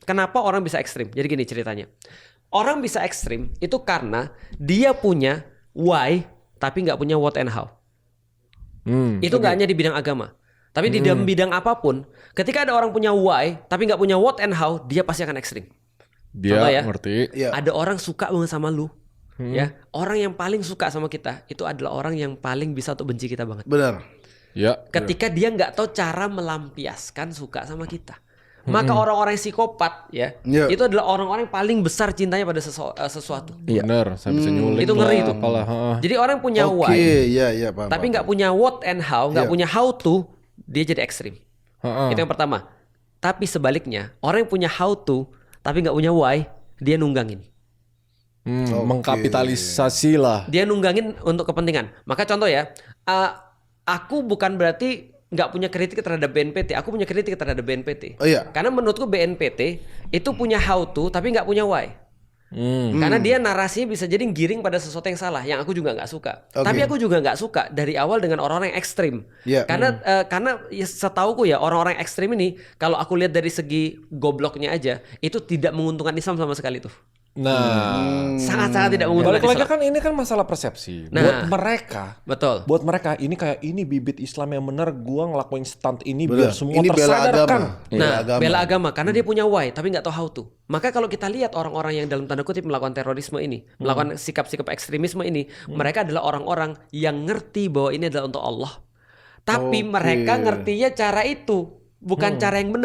kenapa orang bisa ekstrim? Jadi gini ceritanya. Orang bisa ekstrim itu karena dia punya why tapi nggak punya what and how. Itu nggak hanya di bidang agama, tapi di dalam bidang apapun. Ketika ada orang punya why tapi nggak punya what and how, dia pasti akan ekstrim. Dia Contoh ya, ngerti. ada orang suka banget sama lu, ya. Orang yang paling suka sama kita itu adalah orang yang paling bisa untuk benci kita banget. Benar. Ya. Ketika dia nggak tahu cara melampiaskan suka sama kita. Maka orang-orang psikopat ya, Iya. itu adalah orang-orang yang paling besar cintanya pada sesuatu. Bener, saya bisa nyulik. Itu ngeri lah, itu. apalah, Jadi orang punya Oke, why, iya paham. tapi nggak paham. punya what and how, nggak Iya. punya how to, dia jadi ekstrim. Itu yang pertama. Tapi sebaliknya, orang yang punya how to, tapi nggak punya why, dia nunggangin. Mengkapitalisasi lah. Dia nunggangin untuk kepentingan. Maka contoh ya, aku bukan berarti nggak punya kritik terhadap BNPT. Aku punya kritik terhadap BNPT. Oh iya. Karena menurutku BNPT itu punya how to tapi nggak punya why. Karena dia narasinya bisa jadi giring pada sesuatu yang salah, yang aku juga nggak suka. Oke. Tapi aku juga nggak suka dari awal dengan orang-orang yang ekstrim. Iya. Karena ya, setauku ya orang-orang yang ekstrim ini, kalau aku lihat dari segi gobloknya aja, itu tidak menguntungkan Islam sama sekali tuh. Nah, Sangat-sangat tidak menguntungkan balik lagi Islam. kan ini kan masalah persepsi. Nah. Buat mereka ini kayak ini bibit Islam yang benar. Gua ngelakuin stunt ini Benar. biar semua Ini bela tersadarkan. agama. Bela agama karena dia punya why tapi nggak tahu how to. Maka kalau kita lihat orang-orang yang dalam tanda kutip melakukan terorisme ini, melakukan sikap-sikap ekstremisme ini, mereka adalah orang-orang yang ngerti bahwa ini adalah untuk Allah. Tapi mereka ngertinya cara itu, bukan cara yang benar.